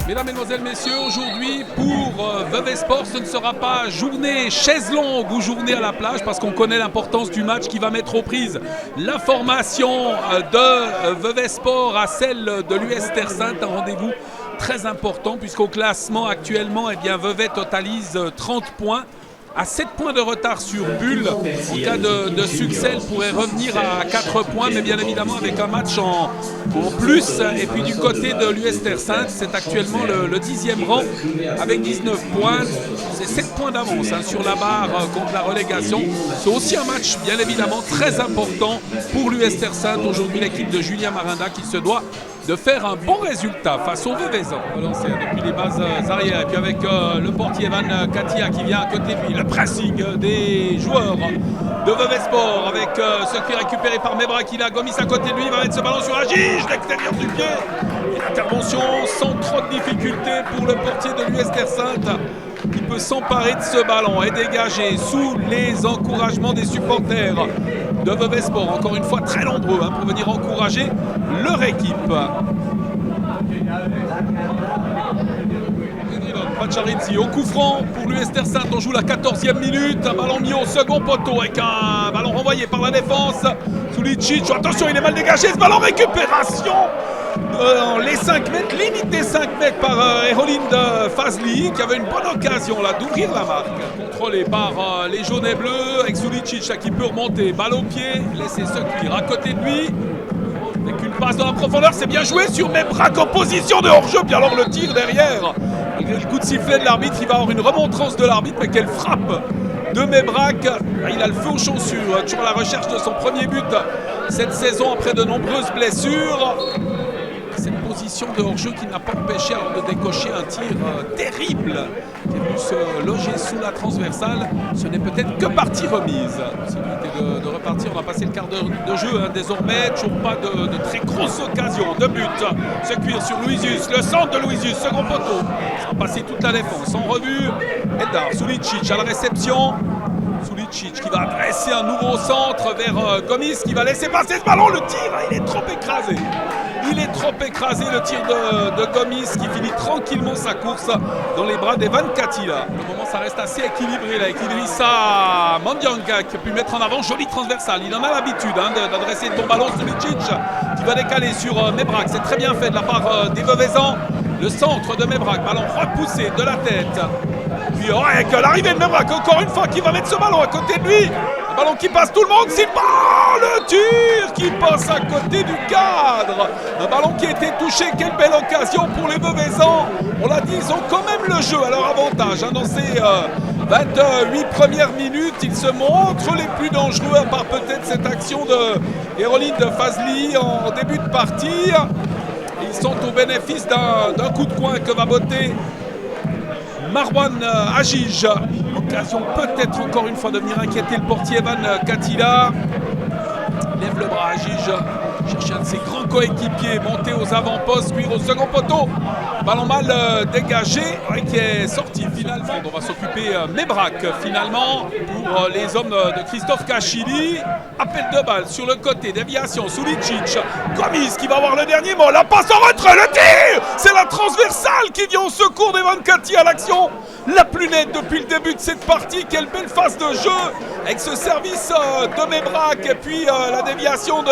Mesdames, Mesdemoiselles, Messieurs, aujourd'hui pour Vevey Sport, ce ne sera pas journée chaise longue ou journée à la plage parce qu'on connaît l'importance du match qui va mettre aux prises la formation de Vevey Sport à celle de l'US Terre Sainte. Un rendez-vous très important puisqu'au classement actuellement, Vevey totalise 30 points. À 7 points de retard sur Bulle. En cas de succès, elle pourrait revenir à 4 points, mais bien évidemment avec un match en plus. Et puis du côté de l'US Terre Sainte, c'est actuellement le 10e rang avec 19 points. C'est 7 points d'avance sur la barre contre la relégation. C'est aussi un match bien évidemment très important pour l'US Terre Sainte. Aujourd'hui, l'équipe de Julien Marinda qui se doit de faire un bon résultat face aux Veveysans. Lancé depuis les bases arrière et puis avec le portier Evan Katia qui vient à côté de lui. Le pressing des joueurs de Vevey Sport avec ce qui est récupéré par Mebra qui a Gomis à côté de lui. Il va mettre ce ballon sur Agige, l'extérieur du pied. Intervention sans trop de difficultés pour le portier de l'US Terre Sainte qui peut s'emparer de ce ballon et dégager sous les encouragements des supporters de Vevey Sport. Encore une fois très nombreux pour venir encourager leur équipe. Pacharizzi au coup franc pour l'US Terre Sainte. On joue la 14e minute. Un ballon mis au second poteau avec un ballon renvoyé par la défense. Sulicic, attention, il est mal dégagé. Ce ballon récupération. Les 5 mètres, limite des 5 mètres par Erolinde Fazli qui avait une bonne occasion là d'ouvrir la marque. Contrôlé par les jaunes et bleus avec Sulicic qui peut remonter. Balle au pied, laisser se cuire à côté de lui. Avec une passe dans la profondeur, c'est bien joué sur Mebrak en position de hors-jeu. Puis alors le tir derrière. Malgré le coup de sifflet de l'arbitre, il va avoir une remontrance de l'arbitre, mais quelle frappe de Mebrak. Il a le feu aux chaussures, toujours à la recherche de son premier but cette saison après de nombreuses blessures. Cette position de hors-jeu qui n'a pas empêché alors de décocher un tir terrible qui est venu se loger sous la transversale. Ce n'est peut-être que partie remise. Possibilité de repartir. On a passé le quart d'heure de jeu désormais. Toujours pas de très grosses occasions de but. Se cuire sur Louisius. Le centre de Louisius. Second poteau. Sans passer toute la défense. En revue, Edar Sulicic à la réception. Sulicic qui va adresser un nouveau centre vers Gomis qui va laisser passer ce ballon. Le tir, il est trop écrasé. Il est trop écrasé, le tir de Gomis qui finit tranquillement sa course dans les bras d'Evan Katila. Pour le moment, ça reste assez équilibré là, avec Idrissa Mandianga qui a pu mettre en avant, jolie transversale. Il en a l'habitude d'adresser ton ballon Sulicic qui va décaler sur Mebrak. C'est très bien fait de la part des Veveysans. Le centre de Mebrak, ballon repoussé de la tête. Puis avec l'arrivée de Mebrak, encore une fois, qui va mettre ce ballon à côté de lui. Un ballon qui passe tout le monde, c'est pas le tir qui passe à côté du cadre. Un ballon qui a été touché, quelle belle occasion pour les Veveysans. On l'a dit, ils ont quand même le jeu à leur avantage. Dans ces 28 premières minutes, ils se montrent les plus dangereux, à part peut-être cette action de Erolinde Fazli en début de partie. Ils sont au bénéfice d'un coup de coin que va botter Marwan Agige. Occasion peut-être encore une fois de venir inquiéter le portier Evan Katila. Lève le bras Agige. Chercher un de ses grands coéquipiers, monter aux avant-postes, cuire au second poteau. Ballon mal dégagé, qui est sorti finalement. On va s'occuper Mebrak finalement pour les hommes de Christophe Kachili. Appel de balle sur le côté, déviation, Sulicic. Gomis qui va avoir le dernier mot. La passe en retrait, le tir. C'est la transversale qui vient au secours d'Evan Kati à l'action la plus nette depuis le début de cette partie. Quelle belle phase de jeu avec ce service de Mebrak et puis la déviation de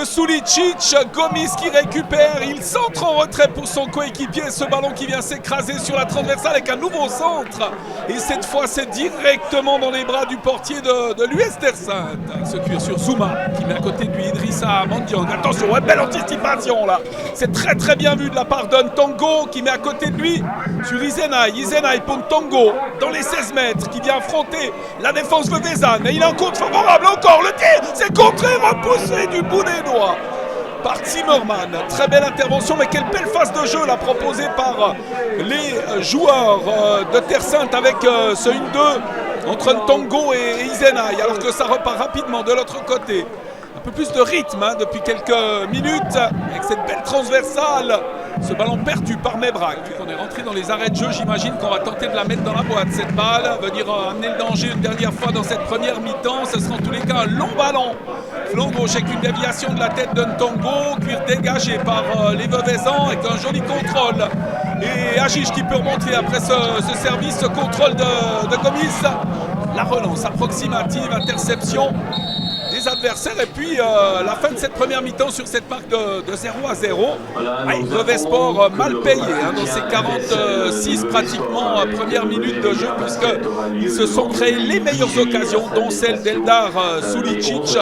Sulicic. Gomis qui récupère, il centre en retrait pour son coéquipier, ce ballon qui vient s'écraser sur la transversale avec un nouveau centre et cette fois c'est directement dans les bras du portier de l'US Terre Sainte. Il se cuire sur Zouma qui met à côté de lui Idrissa Mandiang. Attention, belle anticipation là, c'est très très bien vu de la part d'Ntongo qui met à côté de lui sur Izenay pour Ntongo dans les 16 mètres qui vient affronter la défense veveysane et il a un compte favorable encore, le tir c'est contré, repoussé du bout des doigts par Zimmerman. Très belle intervention, mais quelle belle phase de jeu là proposée par les joueurs de Terre Sainte avec ce 1-2 entre Ntongo et Izenay, alors que ça repart rapidement de l'autre côté. Un peu plus de rythme depuis quelques minutes avec cette belle transversale Ce ballon perdu par Mebrac. On est rentré dans les arrêts de jeu, j'imagine qu'on va tenter de la mettre dans la boîte cette balle, venir amener le danger une dernière fois dans cette première mi-temps. Ce sera en tous les cas un long ballon. Flanc gauche avec une déviation de la tête de Ntongo, cuir dégagé par les Veuvezans avec un joli contrôle. Et Agich qui peut remonter après ce service, ce contrôle de Gomis. La relance approximative, interception des adversaires et puis la fin de cette première mi-temps sur cette marque de 0-0. Vevey-Sport mal payé dans ces 46 pratiquement premières minutes de jeu puisqu'ils se sont créés les meilleures occasions dont celle d'Eldar Sulicic.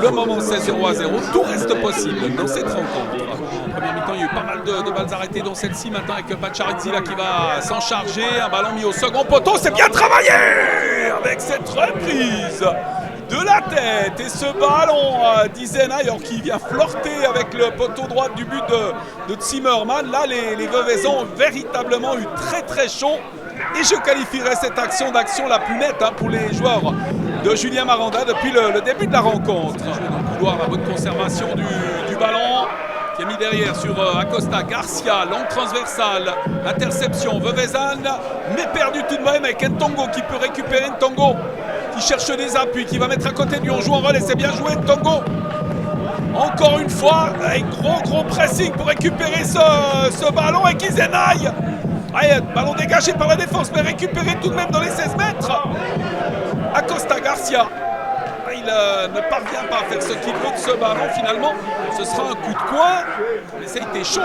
Le moment c'est 0-0, tout reste possible dans cette rencontre. En première mi-temps il y a eu pas mal de balles arrêtées dont celle-ci maintenant avec Bacharidzi là qui va s'en charger. Un ballon mis au second poteau, c'est bien travaillé avec cette reprise de la tête et ce ballon d'Izenay qui vient flirter avec le poteau droit du but de Zimmermann. Là les Veuvezans ont véritablement eu très très chaud et je qualifierais cette action d'action la plus nette pour les joueurs de Julien Maranda depuis le début de la rencontre. Dans le couloir, la bonne conservation du ballon qui est mis derrière sur Acosta. Garcia, longue transversale, interception Veuvezan mais perdu tout de même avec Ntongo qui peut récupérer. Ntongo qui cherche des appuis, qui va mettre à côté du on joue en relais, c'est bien joué Ntongo. Encore une fois, avec gros pressing pour récupérer ce ballon avec Izenay. Ballon dégagé par la défense, mais récupéré tout de même dans les 16 mètres. Acosta Garcia. Il ne parvient pas à faire ce qu'il veut de ce ballon finalement. Ce sera un coup de coin. Mais ça a été chaud.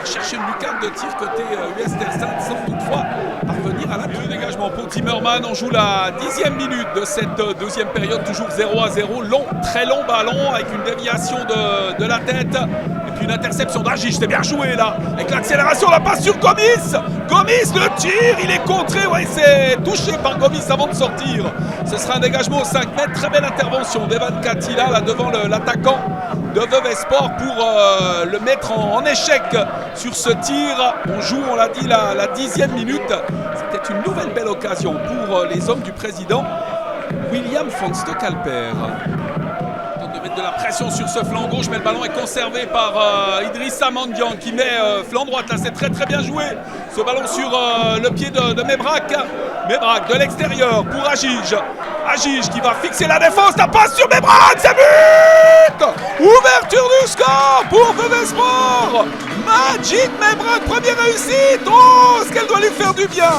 Chercher une lucarne de tir côté US Telstar sans toutefois parvenir à la le dégagement pour Zimmermann. On joue la 10e minute de cette deuxième période, toujours 0-0. Long, très long ballon avec une déviation de la tête. Et puis une interception d'Agich, c'est bien joué là. Avec l'accélération, la passe sur Gomis. Gomis, le tir, il est contré. C'est touché par Gomis avant de sortir. Ce sera un dégagement aux 5 mètres. Très belle intervention d'Evan Katila là devant l'attaquant de Vevey-Sport pour le mettre en échec sur ce tir. On joue, on l'a dit, la 10e minute. C'était une nouvelle belle occasion pour les hommes du président William von Stockalper. De mettre de la pression sur ce flanc gauche, mais le ballon est conservé par Idrissa Mandian qui met flanc droite. Là, c'est très bien joué. Ce ballon sur le pied de Mebrac. Mebrac de l'extérieur pour Agich. Agich qui va fixer la défense. La passe sur Mebrac, c'est but! Ouverture du score pour Vevey-Sport. Majid Mebrac, première réussite. Oh, ce qu'elle doit lui faire du bien.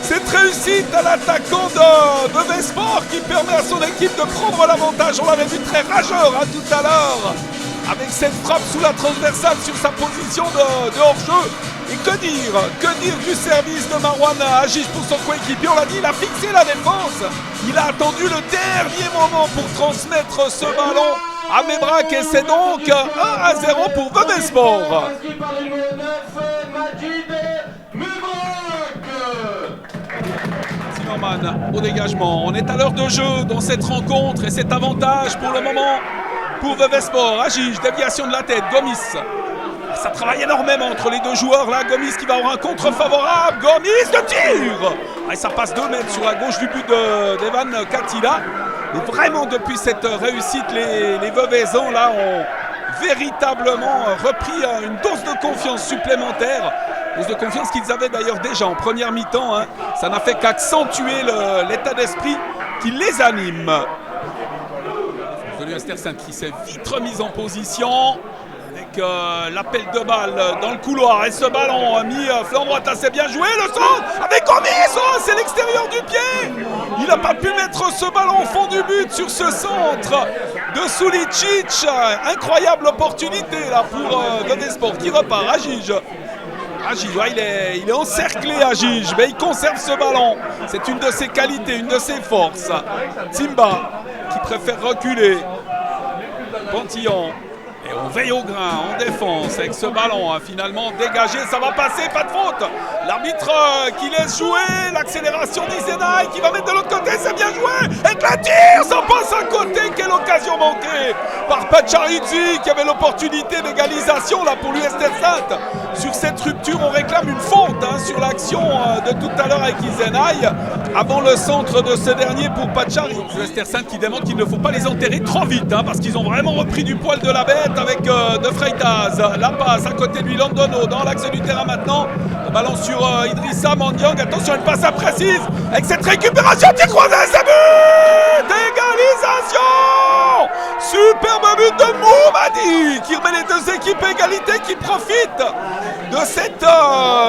Cette réussite à l'attaquant de Vevey-Sport qui permet à son équipe de prendre l'avantage. On l'avait vu très rageur tout à l'heure avec cette frappe sous la transversale sur sa position de hors-jeu. Et que dire du service de Marouane Agich pour son coéquipier. On l'a dit, il a fixé la défense. Il a attendu le dernier moment pour transmettre ce ballon à Mebrac et c'est donc 1-0 pour Vevey-Sport. Zimmermann au dégagement. On est à l'heure de jeu dans cette rencontre et cet avantage pour le moment pour Vevey-Sport. Agich, déviation de la tête, Gomis. Ça travaille énormément entre les deux joueurs là. Gomis qui va avoir un contre favorable. Gomis de tir. Et ça passe 2 mètres sur la gauche du but d'Evan Katila. Et vraiment depuis cette réussite, les Veuvezans là ont véritablement repris une dose de confiance supplémentaire. Dose de confiance qu'ils avaient d'ailleurs déjà en première mi-temps. Ça n'a fait qu'accentuer l'état d'esprit qui les anime. L'US Tercin qui s'est vite remise en position. Avec l'appel de balle dans le couloir et ce ballon a mis flanc droite assez bien joué, le centre avec Gomis, c'est l'extérieur du pied. Il n'a pas pu mettre ce ballon au fond du but sur ce centre de Sulicic. Incroyable opportunité là pour Vevey-Sport qui repart. Agich, il est encerclé Agich, mais il conserve ce ballon. C'est une de ses qualités, une de ses forces. Timba qui préfère reculer. Pantillon. Et on veille au grain en défense avec ce ballon finalement dégagé, ça va passer, pas de faute. L'arbitre qui laisse jouer, l'accélération d'Izenay qui va mettre de l'autre côté, c'est bien joué. Et que la tire, ça passe à côté, quelle occasion manquée par Bacharidzi qui avait l'opportunité d'égalisation là pour l'US Telstar. Sur cette rupture, on réclame une faute sur l'action de tout à l'heure avec Izenay. avant le centre de ce dernier pour Pachari. Westersaint qui démontre qu'il ne faut pas les enterrer trop vite parce qu'ils ont vraiment repris du poil de la bête avec De Freitas. La passe à côté de lui, Londono dans l'axe du terrain maintenant. Le ballon sur Idrissa Mandiang. Attention, une passe imprécise avec cette récupération. Tir croisé, c'est but d'égalisation. Superbe but de Moumadi qui remet les deux équipes à égalité, qui profitent de cette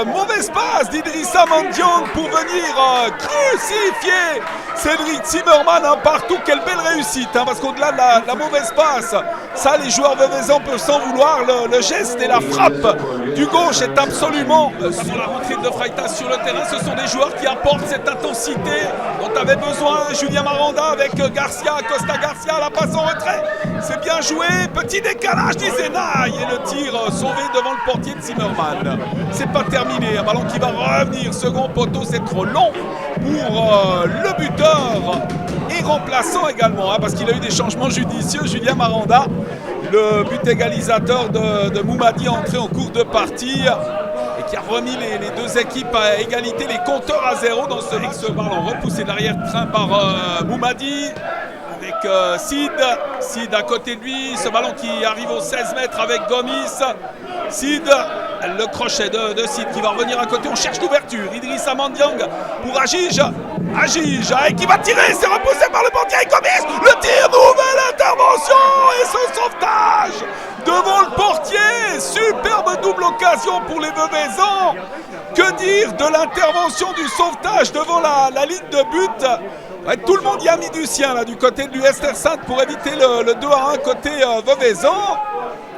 mauvaise passe d'Idrissa Mandiang pour venir crucifier Cédric Zimmermann partout. Quelle belle réussite parce qu'au-delà de la mauvaise passe, ça les joueurs veveysans peuvent s'en vouloir. Le geste et la frappe du gauche est absolument sur la rentrée de Freitas sur le terrain. Ce sont des joueurs qui apportent cette intensité dont avait besoin Julien Maranda avec Garcia, Costa Garcia, la passe en retrait. C'est bien joué, petit décalage d'Izenaï et le tir sauvé devant le portier de Zimmermann. C'est pas terminé, un ballon qui va revenir, second poteau, c'est trop long pour le buteur et remplaçant également parce qu'il a eu des changements judicieux, Julien Maranda. Le but égalisateur de Moumadi entré en cours de partie et qui a remis les deux équipes à égalité, les compteurs à zéro dans ce ballon repoussé d'arrière-train par Moumadi avec Sid à côté de lui, ce ballon qui arrive aux 16 mètres avec Gomis. Sid, le crochet de Sid qui va revenir à côté, on cherche l'ouverture. Idrissa Mandiang pour Agige et qui va tirer, c'est repoussé par le portier et Gomis, le tir, nouvelle intervention et ce sauvetage devant le portier, superbe double occasion pour les Veveysans. Que dire de l'intervention du sauvetage devant la ligne de but. Ouais, tout le monde y a mis du sien là, du côté de l'Uestersaint pour éviter le 2-1 côté Veveysan.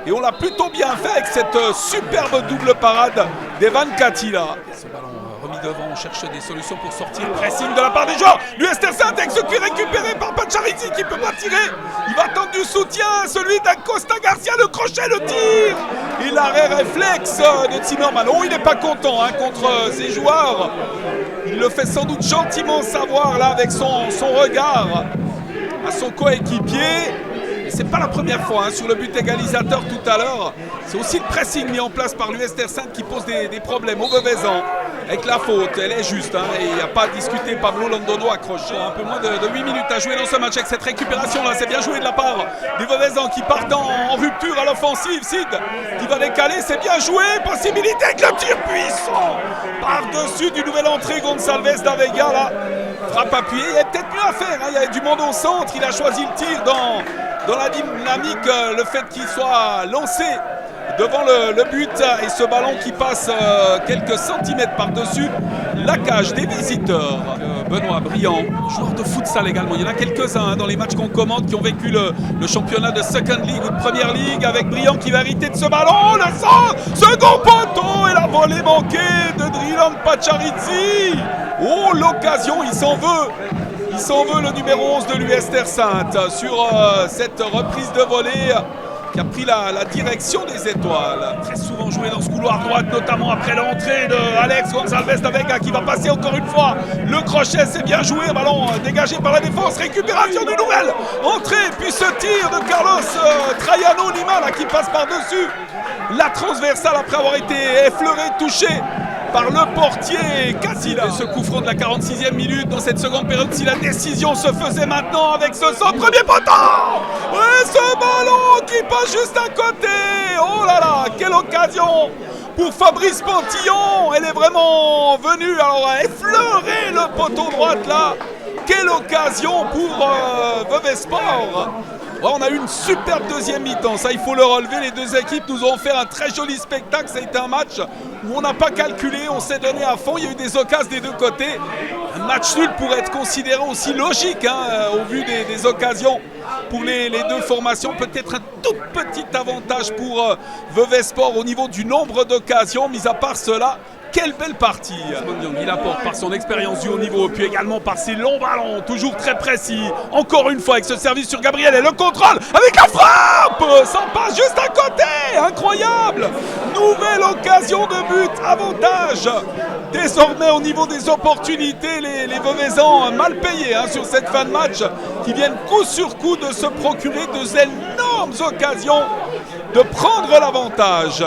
Et on l'a plutôt bien fait avec cette superbe double parade d'Evan Katila. Ce ballon remis devant, on cherche des solutions pour sortir. Pressing de la part des joueurs. L'Uestersaint avec ce qui est récupéré par Pacharizi qui ne peut pas tirer. Il va tendre du soutien, celui d'Acosta Garcia, le crochet, le tir. Et l'arrêt réflexe de Zimmermann. Oh, il n'est pas content contre ses joueurs. Il le fait sans doute gentiment savoir là avec son regard à son coéquipier. C'est pas la première fois sur le but égalisateur tout à l'heure. C'est aussi le pressing mis en place par l'Uestersaint qui pose des problèmes aux Veveysans. Avec la faute, elle est juste. Et il n'y a pas à discuter. Pablo Londono accroché. Un peu moins de 8 minutes à jouer dans ce match avec cette récupération là. C'est bien joué de la part des Veveysans qui partent en rupture à l'offensive. Sid qui va décaler, c'est bien joué. Possibilité avec le tir puissant par-dessus du nouvel entrée Gonçalves da Vega là. Frappe appuyée. Il y a peut-être mieux à faire. Il y a du monde au centre. Il a choisi le tir dans la dynamique, le fait qu'il soit lancé devant le but et ce ballon qui passe quelques centimètres par-dessus la cage des visiteurs. Benoît Briand, joueur de futsal également. Il y en a quelques-uns dans les matchs qu'on commente qui ont vécu le championnat de Second League ou de Première League avec Briand qui va hériter de ce ballon. Le centre, second poteau et la volée manquée de Drilan Pacharizi. Oh, l'occasion, il s'en veut. Il s'en veut le numéro 11 de l'Uestersaint sur cette reprise de volée qui a pris la direction des étoiles. Très souvent joué dans ce couloir droite, notamment après l'entrée de Alex Gonçalves da Vega qui va passer encore une fois. Le crochet, c'est bien joué, ballon dégagé par la défense, récupération du nouvel entrée, puis ce tir de Carlos Traiano Lima là, qui passe par-dessus la transversale après avoir été effleuré, touché par le portier Cassila. Ce coup franc de la 46e minute dans cette seconde période, si la décision se faisait maintenant avec ce centre, premier poteau et ce ballon qui passe juste à côté. Oh là là, quelle occasion pour Fabrice Pantillon. Elle est vraiment venue effleurer le poteau droite là. Quelle occasion pour Veveysport. Ouais, on a eu une superbe deuxième mi-temps, ça il faut le relever. Les deux équipes nous ont fait un très joli spectacle. Ça a été un match où on n'a pas calculé, on s'est donné à fond. Il y a eu des occasions des deux côtés. Un match nul pourrait être considéré aussi logique au vu des occasions pour les deux formations. Peut-être un tout petit avantage pour Veveysport au niveau du nombre d'occasions. Mis à part cela, quelle belle partie. Il apporte par son expérience du haut niveau, puis également par ses longs ballons, toujours très précis. Encore une fois avec ce service sur Gabriel et le contrôle avec la frappe. Ça passe juste à côté. Incroyable. Nouvelle occasion de but. Avantage. Désormais au niveau des opportunités, les Veveysans mal payés sur cette fin de match qui viennent coup sur coup de se procurer de énormes occasions de prendre l'avantage.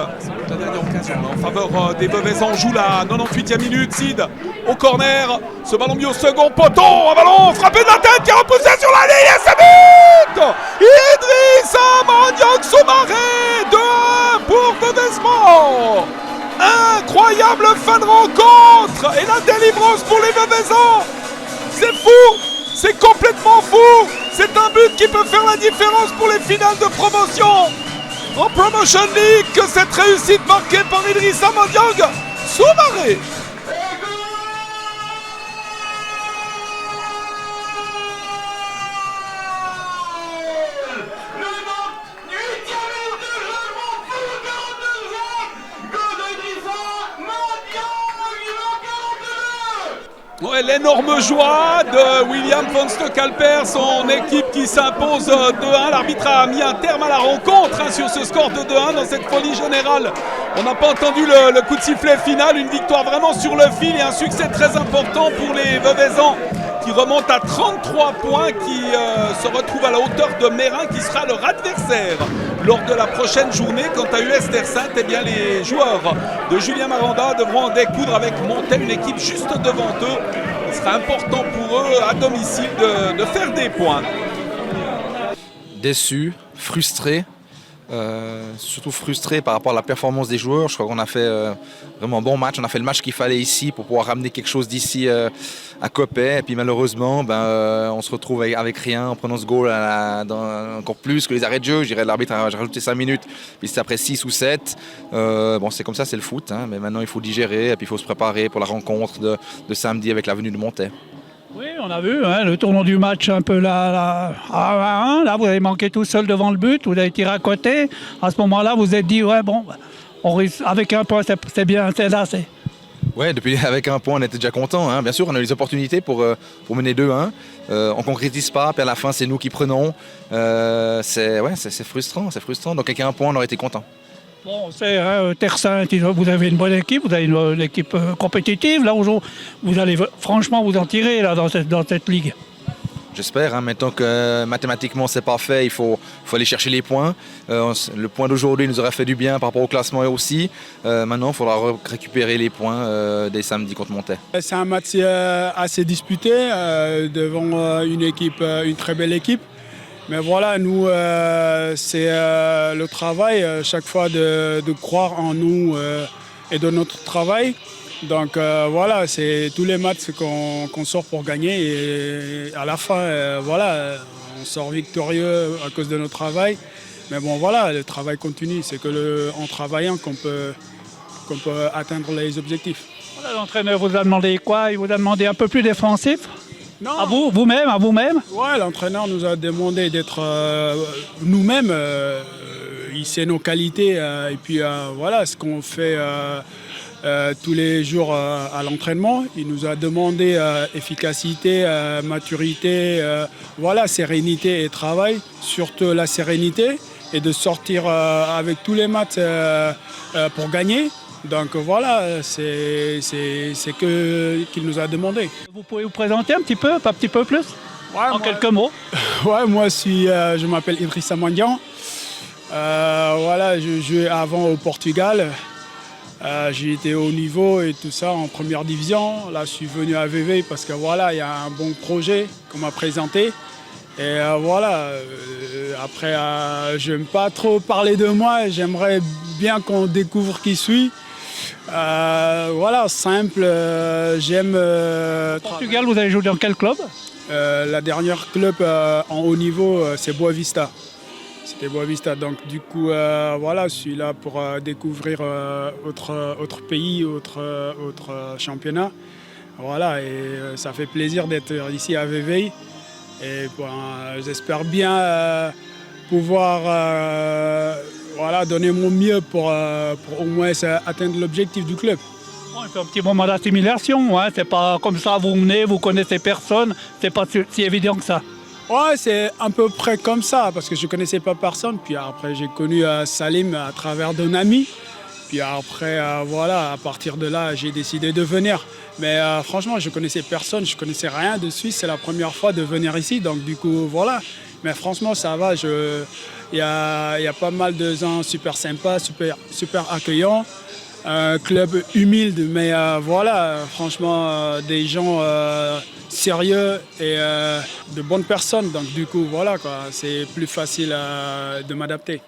La dernière occasion en faveur des Veuvezans. On joue la 98e minute. Sid au corner. Ce ballon mis au second poteau. Un ballon frappé de la tête qui a repoussé sur la ligne. Et c'est but Idrissa Mandiang Soumaré. 2-1 pour Veuvezans. Incroyable fin de rencontre. Et la délivrance pour les Veuvezans. C'est fou. C'est complètement fou. C'est un but qui peut faire la différence pour les finales de promotion. En Promotion League, que cette réussite marquée par Idrissa Mandiang Soumaré. Ouais, l'énorme joie de William von Stockalper, son équipe qui s'impose 2-1. L'arbitre a mis un terme à la rencontre sur ce score de 2-1 dans cette folie générale. On n'a pas entendu le coup de sifflet final, une victoire vraiment sur le fil et un succès très important pour les Veuvezans qui remontent à 33 points, qui se retrouvent à la hauteur de Mérin qui sera leur adversaire lors de la prochaine journée. Quant à US Terre Sainte, eh bien, les joueurs de Julien Maranda devront en découdre avec Montet, une équipe juste devant eux. Il sera important pour eux à domicile de faire des points. Déçu, frustré, surtout frustré par rapport à la performance des joueurs. Je crois qu'on a fait vraiment un bon match. On a fait le match qu'il fallait ici pour pouvoir ramener quelque chose d'ici à Coppet. Et puis malheureusement, on se retrouve avec rien en prenant ce goal encore plus que les arrêts de jeu. Je dirais l'arbitre a rajouté 5 minutes, puis c'est après 6 ou 7. Bon, c'est comme ça, c'est le foot. Hein, mais maintenant, il faut digérer et puis il faut se préparer pour la rencontre de samedi avec la venue de Montet. Oui, on a vu le tournant du match un peu là, à 1. Là, vous avez manqué tout seul devant le but, vous avez tiré à côté. À ce moment-là, vous vous êtes dit, ouais, bon, avec un point, c'est bien, c'est là. Oui, avec un point, on était déjà content. Hein. Bien sûr, on a eu les opportunités pour mener 2-1. On ne concrétise pas, puis à la fin, c'est nous qui prenons. C'est frustrant, c'est frustrant. Donc avec un point, on aurait été content. Bon, c'est Terre Sainte, vous avez une bonne équipe, vous avez une équipe compétitive. Là, vous allez franchement vous en tirer là, dans cette ligue. J'espère. Hein, maintenant que mathématiquement, c'est pas fait, il faut aller chercher les points. Le point d'aujourd'hui nous aurait fait du bien par rapport au classement aussi. Maintenant, il faudra récupérer les points dès samedi contre Montet. C'est un match assez disputé devant une très belle équipe. Mais voilà, nous, c'est le travail, chaque fois de croire en nous et de notre travail. Donc voilà, c'est tous les matchs qu'on sort pour gagner et à la fin, voilà, on sort victorieux à cause de notre travail. Mais bon, voilà, le travail continue. C'est en travaillant qu'on peut atteindre les objectifs. Voilà, l'entraîneur vous a demandé quoi? Il vous a demandé un peu plus défensif? Non. À vous-même? Ouais, l'entraîneur nous a demandé d'être nous-mêmes. Il sait nos qualités et puis voilà ce qu'on fait tous les jours à l'entraînement. Il nous a demandé efficacité, maturité, voilà, sérénité et travail, surtout la sérénité et de sortir avec tous les matchs pour gagner. Donc voilà, c'est qu'il nous a demandé. Vous pouvez vous présenter un petit peu plus en quelques mots? Ouais, moi je m'appelle Idrissa Mandiang. Voilà, je jouais avant au Portugal. J'ai été au niveau et tout ça en première division. Là, je suis venu à VV parce que voilà, il y a un bon projet qu'on m'a présenté. Et voilà, après, je n'aime pas trop parler de moi. J'aimerais bien qu'on découvre qui je suis. Voilà, simple, j'aime... Portugal, vous avez joué dans quel club? La dernière club en haut niveau, c'est Boavista. C'était Boavista, donc du coup, voilà, je suis là pour découvrir autre pays, autre championnat. Voilà, et ça fait plaisir d'être ici à Vevey. Et j'espère bien pouvoir voilà, donner mon mieux pour au moins atteindre l'objectif du club. Bon, il fait un petit moment d'assimilation, hein. C'est pas comme ça, vous venez, vous connaissez personne, c'est pas si évident que ça. Ouais, c'est à peu près comme ça, parce que je ne connaissais pas personne. Puis après, j'ai connu Salim à travers d'un ami. Puis après, voilà, à partir de là, j'ai décidé de venir. Mais franchement, je ne connaissais personne, je ne connaissais rien de Suisse. C'est la première fois de venir ici, donc du coup, voilà. Mais franchement, ça va, il y a pas mal de gens super sympas, super accueillants. Un club humide, mais voilà, franchement, des gens sérieux et de bonnes personnes. Donc du coup, voilà, quoi, c'est plus facile de m'adapter.